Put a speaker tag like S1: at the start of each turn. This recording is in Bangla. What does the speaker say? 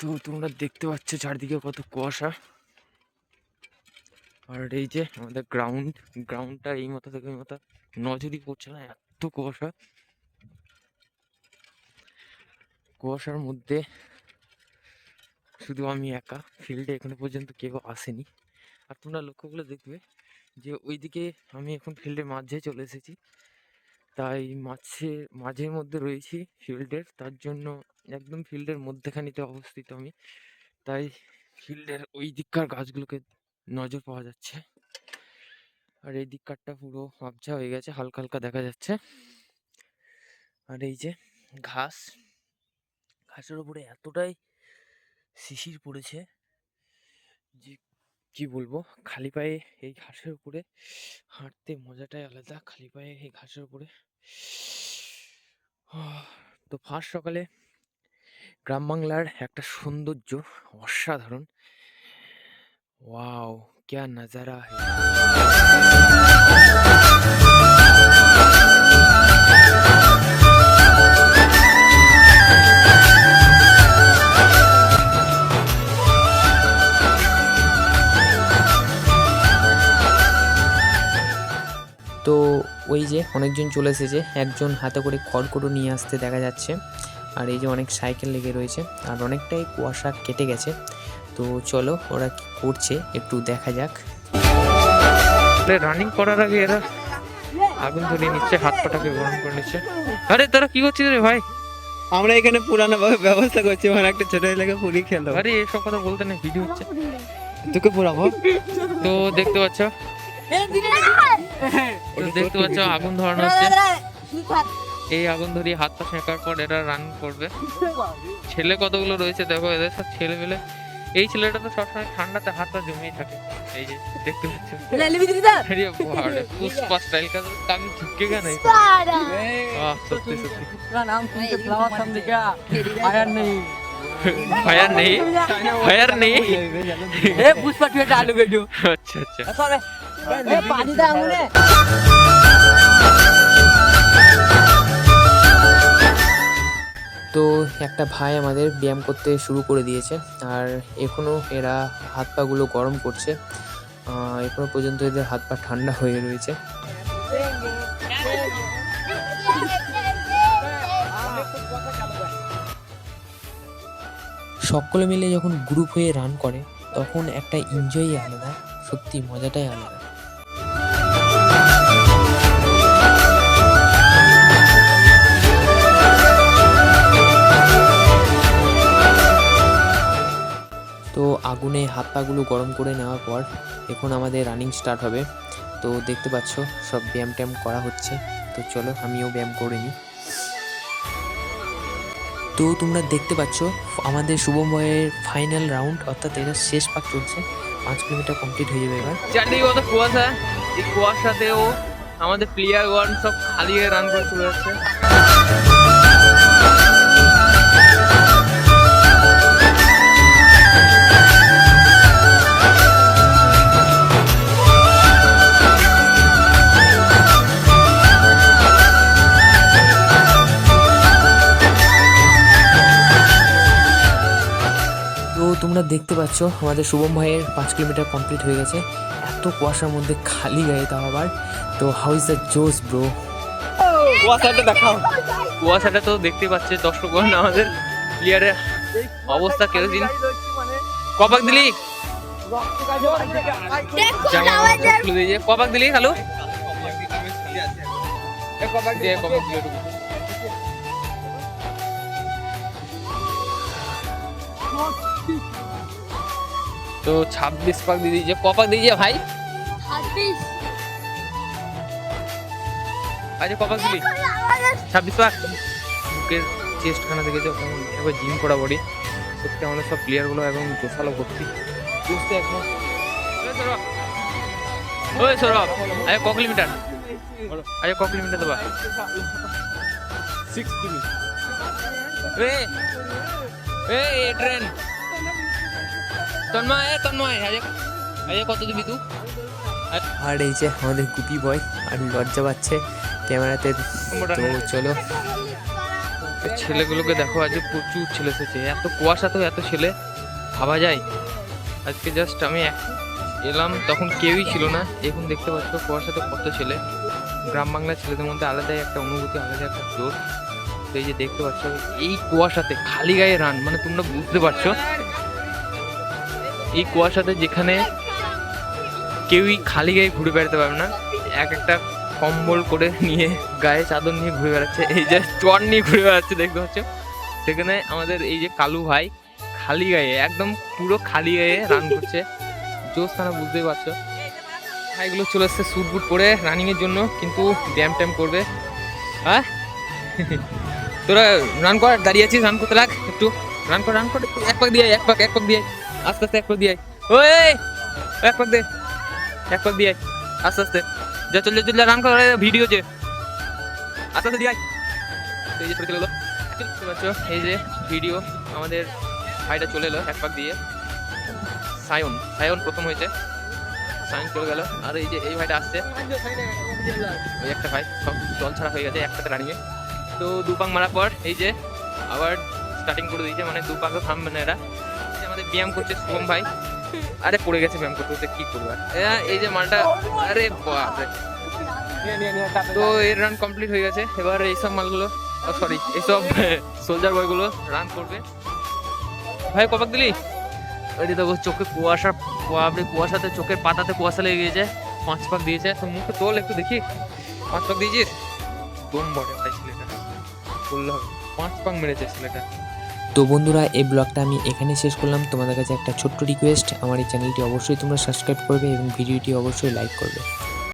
S1: তো তোমরা দেখতে পাচ্ছ চারদিকে কত কুয়াশা। আর এই যে আমাদের গ্রাউন্ডটা এই মাথা থেকে ওই মাথা নজরই পড়ছে না, এত কুয়াশা। কুয়াশার মধ্যে শুধু আমি একা, ফিল্ডে এখনো পর্যন্ত কেউ আসেনি। আর তোমরা লক্ষ্য করে দেখবে যে ওইদিকে আমি এখন ফিল্ডের মাঝে চলে এসেছি, তাই মাঝের মধ্যে রয়েছি ফিল্ডের, তার জন্য একদম ফিল্ডের মধ্যেখানিতে অবস্থিত আমি, তাই ফিল্ডের ওই দিককার গাছগুলোকে নজর পাওয়া যাচ্ছে। আর এই দিককারটা পুরো আবছা হয়ে গেছে, হালকা হালকা দেখা যাচ্ছে। আর এই যে ঘাসের উপরে এতটাই শিশির পড়েছে যে কি বলবো। খালি পায়ে এই ঘাসের উপরে হাঁটতে মজাটাই আলাদা, খালি পায়ে এই ঘাসের উপরে। তো ফার্স্ট সকালে গ্রাম বাংলার একটা সৌন্দর্য অসাধারণ। ওয়াও, क्या नजारा है। তো ওই যে অনেকজন চলে এসেছে, একজন হাতে করে খড়কুটো নিয়ে আসতে দেখা যাচ্ছে। আর এই যে অনেক সাইকেল লেগে রয়েছে, আর অনেকটাই কুয়াশা কেটে গেছে। তো চলো ওরা কি করছে একটু দেখা যাক। রানিং করার আগে এরা আগুন ধরিয়ে নিচ্ছে, হাত পাটাকে গরম করে নিচ্ছে। আরে তোরা কি করছিস রে ভাই?
S2: আমরা এখানে পুরানো ব্যবস্থা করছি, মানে একটা ছোট এলাকা পুরি খেলো।
S1: আরে এসব কথা বলতে না, ভিডিও হচ্ছে।
S2: তোকে পুরাবো।
S1: তো দেখতে পাচ্ছ আগুন ধরানো হচ্ছে। এই আগুন ধরিয়ে হাত পা সেঁকার পর এরা রান করবে। ছেলে কতগুলো রয়েছে দেখো, এদের সব ছেলে পেলে। এই ছেলেটা তো সবসময় ঠান্ডাতে হাত পা জমিয়ে থাকে। এই যে দেখতে পাচ্ছ পুষ্পা স্টাইল का काम झुकेगा नहीं। सत्य सत्य
S2: नाम सुनते फ्लावर समझ क्या? फायर नहीं
S1: फायर नहीं
S2: ए पुष्पा ट्वीट आलू वीडियो।
S1: अच्छा अच्छा
S2: ए पानी दा हमने।
S1: তো একটা ভাই আমাদের ব্যায়াম করতে শুরু করে দিয়েছে, আর এখনও এরা হাত পাগুলো গরম করছে। এখনো পর্যন্ত এদের হাত পা ঠান্ডা হয়ে রয়েছে। সকলে মিলে যখন গ্রুপ হয়ে রান করে তখন একটা এনজয়ই আলাদা, সত্যি মজাটাই আলাদা। তো আগুনে হাত পাগুলো গরম করে নেওয়ার পর এখন আমাদের রানিং স্টার্ট হবে। তো দেখতে পাচ্ছ সব ব্যায়াম ট্যায়াম করা হচ্ছে। তো চলো আমিও ব্যায়াম করে নিই। তো তোমরা দেখতে পাচ্ছ আমাদের শুভম বয়ের ফাইনাল রাউন্ড, অর্থাৎ এটা শেষ পাক চলছে। 5 কিলোমিটার কমপ্লিট হয়ে যাবে এবার। চারদিকে কত কুয়াশা, এই কুয়াশাতেও আমাদের প্লেয়ার ওয়ান সব খালি হয়ে রান করে চলে যাচ্ছে। তোমরা দেখতে পাচ্ছ আমাদের শুভম ভাইয়ের 5 কিলোমিটার কমপ্লিট হয়ে গেছে, এত কুয়াশার মধ্যে খালি গায়ে তাও আবার। তো হাউ ইজ দ্য জোস ব্রো?
S2: কুয়াশাটা দেখাও।
S1: কুয়াশাটা তো দেখতে পাচ্ছে দর্শকগণ, আমাদের প্লেয়ারের অবস্থা কেউ দিন। কপাক দিলি কপাক দিলি হ্যালো তো 26 পাক দিয়ে দিয়েছে। কপাক দিয়েছে ভাই? আচ্ছা কপাক দিলি 26 পাক। বুকের চেস্ট খানা দেখেছো, এবার জিম করা বডি। সত্যি আমাদের সব প্লেয়ার গুলো এবং জোসালো ভর্তি বুঝতে এখন। ওই সৌরভ আরে ক কিলোমিটার? আরে ক কিলোমিটার দেবা? 6 কিলোমিটার। এ ট্রেন তন্ময় আরে কত দিবি তুই? আর এই যে আমাদের গুপি বয় আর লজ্জা পাচ্ছে ক্যামেরাতে। তো চলো এই ছেলেগুলোকে দেখো, আজ প্রচুর ছেলে এসেছে, এত কুয়াশাতেও এত ছেলে, ভাবা যায়। আজকে জাস্ট আমি এলাম তখন কেউই ছিল না, এখন দেখতে পাচ্ছ কুয়াশাতে কত ছেলে। গ্রাম বাংলার ছেলেদের মধ্যে আলাদাই একটা অনুভূতি, আলাদা একটা জোর। তো এই যে দেখতে পাচ্ছ এই কুয়াশাতে খালি গায়ে রান, মানে তোমরা বুঝতে পারছো এই কুয়াশাতে যেখানে কেউই খালি গায়ে ঘুরে বেড়াতে পারবে না, এক একটা কম্বল করে নিয়ে গায়ে চাদর নিয়ে ঘুরে বেড়াচ্ছে, এই যে চর নিয়ে ঘুরে বেড়াচ্ছে দেখতে পাচ্ছ। সেখানে আমাদের এই যে কালু ভাই খালি গায়ে, একদম পুরো খালি গায়ে রান করছে, জোস থানা, বুঝতেই পারছো। ভাইগুলো চলে এসছে স্যুট বুট পরে রানিং এর জন্য, কিন্তু ব্যায়াম ট্যাম করবে। হ্যাঁ তোরা রান কর, দাঁড়িয়ে আছিস, রান করতে লাগ, একটু রান কর, রান কর, একটু এক পাক দিয়ে আয়, এক পাক দিয়ে আয়, আস্তে আস্তে এক পাক দিয়ে আয়। ওই এক পাক দে, এক পাক দিয়ে আয়, আস্তে আস্তে যা, চল যা, চল যা, রান কর, ভিডিও যে আস্তে আস্তে দিয়ে আয়। এই যে চলে এলো, দেখতে পাচ্ছ এই যে ভিডিও, আমাদের ভাইটা চলে এলো এক পাক দিয়ে। সায়ন প্রথম হয়েছে, সায়ন চলে গেল। আর এই যে এই ভাইটা আসছে, ওই একটা ভাই, সব জল ছাড়া হয়ে গেছে একসাথে রানিংয়ে। তো দুপাক মারার পর এই যে আবার স্টার্টিং করে দিয়েছে, মানে দুপাকও থামবে না এরা। এই যে আমাদের ব্যায়াম করছে শুভম ভাই, আরে পড়ে গেছে ব্যায়াম করতে করতে, কি করবে আর। এই যে মালটা, আরে বাপরে। তো এর রান কমপ্লিট হয়ে গেছে, এবার এইসব মালগুলো, সরি এইসব সোলজার বয়গুলো রান করবে। ভাই কপাক দিলি? ওইটি দেখো চোখে কুয়াশা, কুয়াশাতে চোখের পাতাতে কুয়াশা লেগে গিয়েছে। 5 পাক দিয়েছে, তো মুখে তোল একটু দেখি, 5 পাক দিয়েছিস? দম বটে ভাই ছেলেটা, বললে হবে, 5 পাক মেরেছে ছেলেটা।
S3: তো বন্ধুরা, এই ব্লগটা আমি এখানে শেষ করলাম। তোমাদের কাছে একটা ছোট্ট রিকোয়েস্ট, আমার এই চ্যানেলটি অবশ্যই তোমরা সাবস্ক্রাইব করবে এবং ভিডিওটি অবশ্যই লাইক করবে।